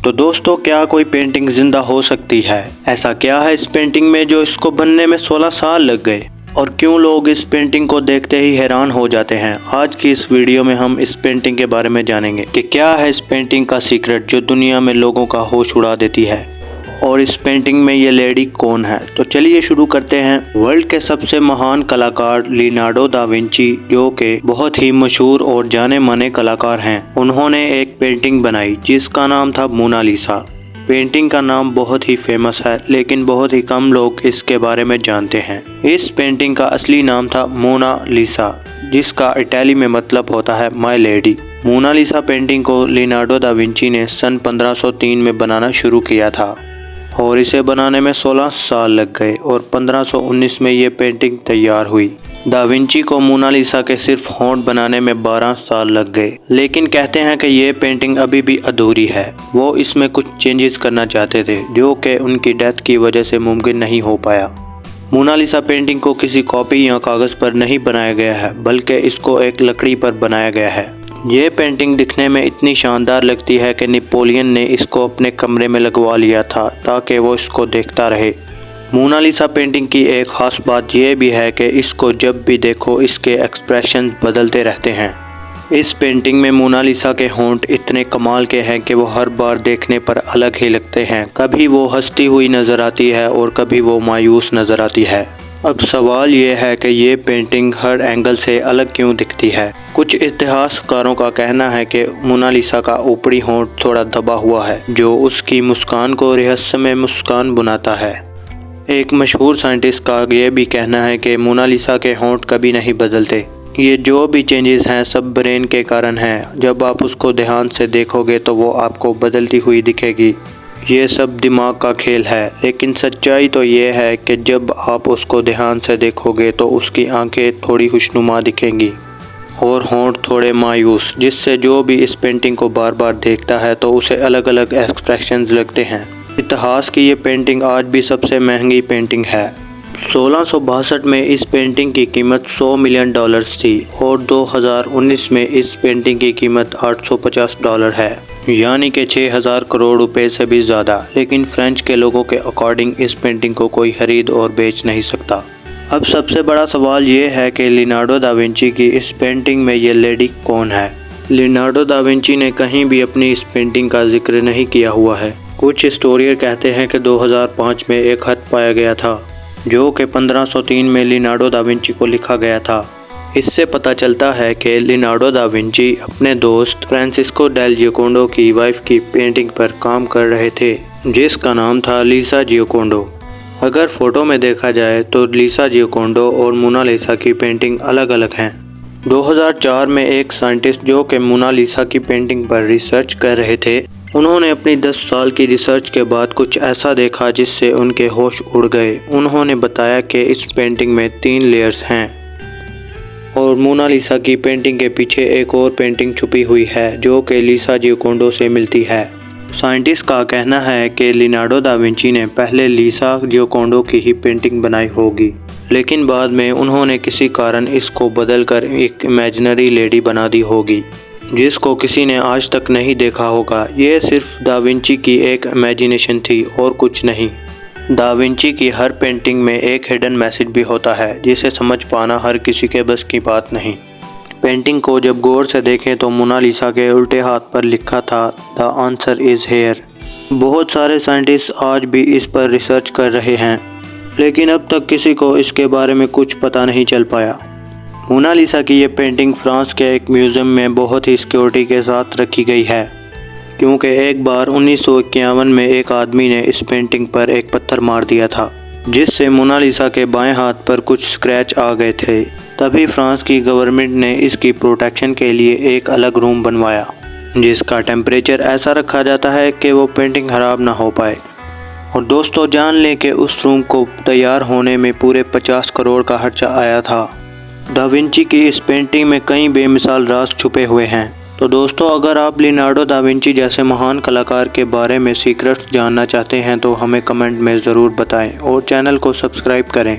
तो दोस्तों, क्या कोई पेंटिंग जिंदा हो सकती है? ऐसा क्या है इस पेंटिंग में जो इसको बनने में 16 साल लग गए? और क्यों लोग इस पेंटिंग को देखते ही हैरान हो जाते हैं? आज की इस वीडियो में हम इस पेंटिंग के बारे में जानेंगे कि क्या है इस पेंटिंग का सीक्रेट जो दुनिया में लोगों का होश उड़ा देती है, और इस पेंटिंग में ये लेडी कौन है। तो चलिए शुरू करते हैं। वर्ल्ड के सबसे महान कलाकार लियोनार्डो दा विंची, जो कि बहुत ही मशहूर और जाने माने कलाकार हैं, उन्होंने एक पेंटिंग बनाई जिसका नाम था मोनालिसा। पेंटिंग का नाम बहुत ही फेमस है, लेकिन बहुत ही कम लोग इसके बारे में जानते हैं। इस पेंटिंग का असली नाम था मोनालिसा, जिसका इटाली में मतलब होता है माय लेडी। मोनालिसा पेंटिंग को लियोनार्डो दा विंची ने सन 1503 में बनाना शुरू किया था और इसे बनाने में 16 साल लग गए और 1519 में ये पेंटिंग तैयार हुई। दा विंची को मोनालिसा के सिर्फ होंठ बनाने में 12 साल लग गए, लेकिन कहते हैं कि ये पेंटिंग अभी भी अधूरी है। वो इसमें कुछ चेंजेस करना चाहते थे जो कि उनकी डेथ की वजह से मुमकिन नहीं हो पाया। मोनालिसा पेंटिंग को किसी कॉपी या कागज़ पर नहीं बनाया गया है, बल्कि इसको एक लकड़ी पर बनाया गया है। ये पेंटिंग दिखने में इतनी शानदार लगती है कि नेपोलियन ने इसको अपने कमरे में लगवा लिया था ताकि वो इसको देखता रहे। मोनालिसा पेंटिंग की एक ख़ास बात यह भी है कि इसको जब भी देखो इसके एक्सप्रेशन बदलते रहते हैं। इस पेंटिंग में मोनालिसा के होंठ इतने कमाल के हैं कि वो हर बार देखने पर अलग ही लगते हैं। कभी वो हंसती हुई नज़र आती है और कभी वो मायूस नज़र आती है। अब सवाल ये है कि ये पेंटिंग हर एंगल से अलग क्यों दिखती है। कुछ इतिहासकारों का कहना है कि मोनालिसा का ऊपरी होंठ थोड़ा दबा हुआ है, जो उसकी मुस्कान को रहस्यमय मुस्कान बनाता है। एक मशहूर साइंटिस्ट का यह भी कहना है कि मोनालिसा के होंठ कभी नहीं बदलते। ये जो भी चेंजेस हैं सब ब्रेन के कारण हैं। जब आप उसको ध्यान से देखोगे तो वो आपको बदलती हुई दिखेगी। ये सब दिमाग का खेल है, लेकिन सच्चाई तो ये है कि जब आप उसको ध्यान से देखोगे तो उसकी आंखें थोड़ी खुशनुमा दिखेंगी और होंठ थोड़े मायूस, जिससे जो भी इस पेंटिंग को बार बार देखता है तो उसे अलग अलग एक्सप्रेशंस लगते हैं। इतिहास की ये पेंटिंग आज भी सबसे महंगी पेंटिंग है। 1662 में इस पेंटिंग की कीमत $100 मिलियन थी और 2019 में इस पेंटिंग की कीमत $850 है, यानी कि 6000 करोड़ रुपए से भी ज़्यादा। लेकिन फ्रेंच के लोगों के अकॉर्डिंग इस पेंटिंग को कोई खरीद और बेच नहीं सकता। अब सबसे बड़ा सवाल ये है कि लियोनार्डो दा विंची की इस पेंटिंग में ये लेडी कौन है। लियोनार्डो दा विंची ने कहीं भी अपनी इस पेंटिंग का जिक्र नहीं किया हुआ है। कुछ हिस्टोरियर कहते हैं कि 2005 में एक खत पाया गया था जो कि 1503 में लियोनार्डो दा विंची को लिखा गया था। इससे पता चलता है कि लियोनार्डो दा विंची अपने दोस्त फ्रांसिस्को डेल जियोकोंडो की वाइफ की पेंटिंग पर काम कर रहे थे, जिसका नाम था लिसा जियोकोंडो। अगर फ़ोटो में देखा जाए तो लिसा जियोकोंडो और मोनालिसा की पेंटिंग अलग अलग हैं। 2004 में एक साइंटिस्ट जो कि मोनालिसा की पेंटिंग पर रिसर्च कर रहे थे, उन्होंने अपनी 10 साल की रिसर्च के बाद कुछ ऐसा देखा जिससे उनके होश उड़ गए। उन्होंने बताया कि इस पेंटिंग में 3 लेयर्स हैं और मोनालिसा की पेंटिंग के पीछे एक और पेंटिंग छुपी हुई है जो कि लिसा जियोकोंडो से मिलती है। साइंटिस्ट का कहना है कि लियोनार्डो दा विंची ने पहले लिसा जियोकोंडो की ही पेंटिंग बनाई होगी, लेकिन बाद में उन्होंने किसी कारण इसको बदलकर एक इमेजिनरी लेडी बना दी होगी जिसको किसी ने आज तक नहीं देखा होगा। ये सिर्फ दा विंची की एक इमेजिनेशन थी और कुछ नहीं। दा विंची की हर पेंटिंग में एक हिडन मैसेज भी होता है जिसे समझ पाना हर किसी के बस की बात नहीं। पेंटिंग को जब गौर से देखें तो मोनालिसा के उल्टे हाथ पर लिखा था द आंसर इज़ हेयर। बहुत सारे साइंटिस्ट आज भी इस पर रिसर्च कर रहे हैं, लेकिन अब तक किसी को इसके बारे में कुछ पता नहीं चल पाया। मोनालिसा की ये पेंटिंग फ्रांस के एक म्यूज़ियम में बहुत ही सिक्योरिटी के साथ रखी गई है, क्योंकि एक बार 1951 में एक आदमी ने इस पेंटिंग पर एक पत्थर मार दिया था, जिससे मोनालिसा के बाएं हाथ पर कुछ स्क्रैच आ गए थे। तभी फ्रांस की गवर्नमेंट ने इसकी प्रोटेक्शन के लिए एक अलग रूम बनवाया, जिसका टेम्परेचर ऐसा रखा जाता है कि वो पेंटिंग ख़राब ना हो पाए। और दोस्तों, जान लें कि उस रूम को तैयार होने में पूरे 50 करोड़ का खर्चा आया था। दा विंची की इस पेंटिंग में कई बेमिसाल राज छुपे हुए हैं। तो दोस्तों, अगर आप लियोनार्डो दा विंची जैसे महान कलाकार के बारे में सीक्रेट्स जानना चाहते हैं तो हमें कमेंट में ज़रूर बताएं और चैनल को सब्सक्राइब करें।